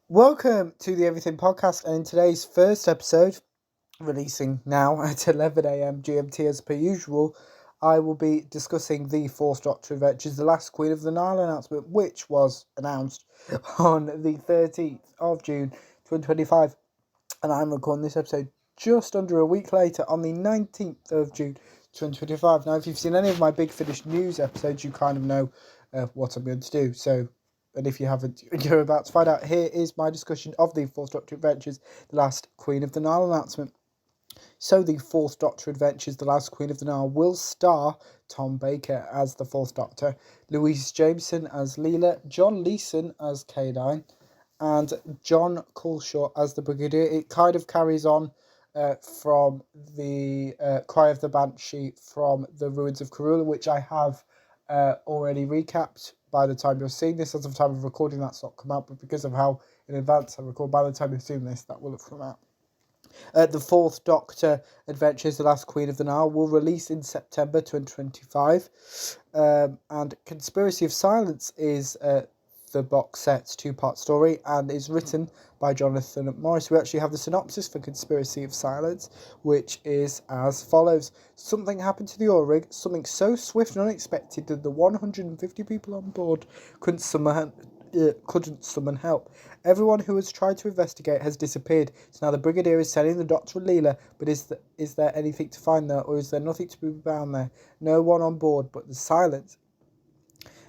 Welcome to the Everything Podcast, and in today's first episode, releasing now at 11 a.m. GMT as per usual, I will be discussing the Fourth Doctor Adventures, the Last Queen of the Nile announcement, which was announced on the 13th of June 2025, and I'm recording this episode just under a week later on the 19th of June 2025. Now, if you've seen any of my Big Finish news episodes, you kind of know what I'm going to do, and if you haven't, you're about to find out. Here is my discussion of the Fourth Doctor Adventures, The Last Queen of the Nile announcement. So the Fourth Doctor Adventures, The Last Queen of the Nile will star Tom Baker as the Fourth Doctor, Louise Jameson as Leela, John Leeson as K9, and John Culshaw as the Brigadier. It kind of carries on from the Cry of the Banshee from the Ruins of Karula, which I have already recapped. By the time you're seeing this, as of the time of recording, that's not come out, but because of how in advance I record, by the time you're seeing this, that will have come out. The Fourth Doctor Adventures, The Last Queen of the Nile, will release in September 2025. And Conspiracy of Silence is the box set's two-part story and is written by Jonathan Morris. We actually have the synopsis for Conspiracy of Silence, which is as follows. Something happened to the oil rig, something so swift and unexpected that the 150 people on board couldn't summon help. Everyone who has tried to investigate has disappeared, so now the Brigadier is sending the Doctor and Leela, but is there anything to find there, or is there nothing to be found there? No one on board but the silence.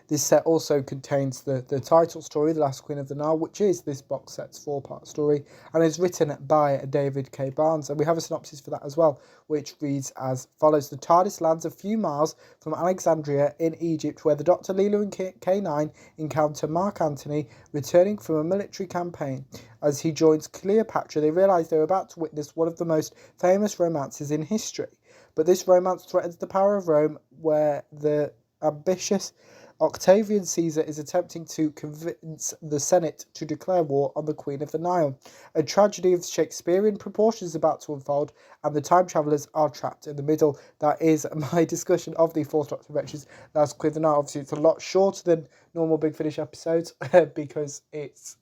This set also contains the title story, The Last Queen of the Nile, which is this box set's four-part story, and is written by David K. Barnes. And we have a synopsis for that as well, which reads as follows. The TARDIS lands a few miles from Alexandria in Egypt, where the Dr. Leela and K9 encounter Mark Antony returning from a military campaign. As he joins Cleopatra, they realise they're about to witness one of the most famous romances in history. But this romance threatens the power of Rome, where the ambitious Octavian Caesar is attempting to convince the Senate to declare war on the Queen of the Nile. A tragedy of Shakespearean proportions is about to unfold, and the time travellers are trapped in the middle. That is my discussion of the Fourth Doctor Adventures, Last Queen of the Nile. Obviously, it's a lot shorter than normal Big Finish episodes because it's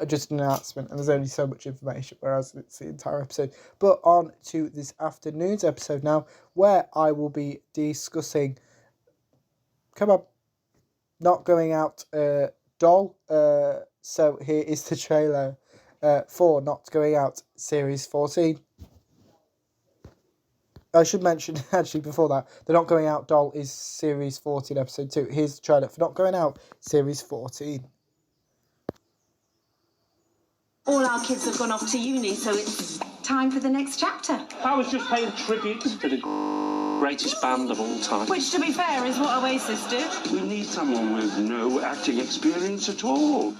just an announcement and there's only so much information, whereas it's the entire episode. But on to this afternoon's episode now, where I will be discussing Not Going Out Doll. So here is the trailer for Not Going Out Series 14. I should mention, actually, before that, the Not Going Out Doll is Series 14, Episode 2. Here's the trailer for Not Going Out Series 14. All our kids have gone off to uni, so it's time for the next chapter. I was just paying tribute to the greatest band of all time. Which, to be fair, is what Oasis do. We need someone with no acting experience at all.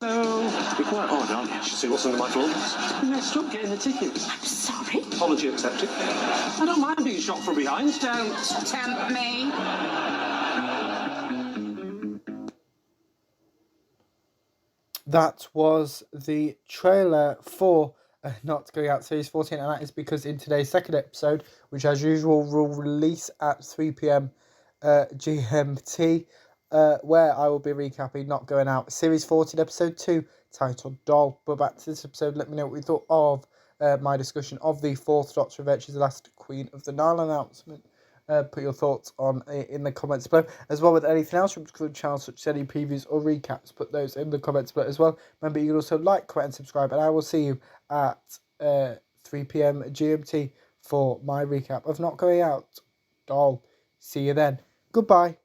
So, be quite hard, aren't you? Should see what's under my drawers. You messed up getting the tickets. I'm sorry. Apology accepted. I don't mind being shot from behind. Don't tempt me. That was the trailer for Not Going Out Series 14, and that is because in today's second episode, which as usual will release at 3 p.m. GMT, where I will be recapping Not Going Out Series 14, Episode 2, titled Doll. But back to this episode, let me know what you thought of my discussion of the Fourth Doctor Adventures, The Last Queen of the Nile announcement. Put your thoughts on in the comments below, as well with anything else from the channel, such as any previews or recaps. Put those in the comments below as well. Remember, you can also like, comment, and subscribe, and I will see you at 3 p.m. GMT for my recap of Not Going Out Doll. See you then. Goodbye.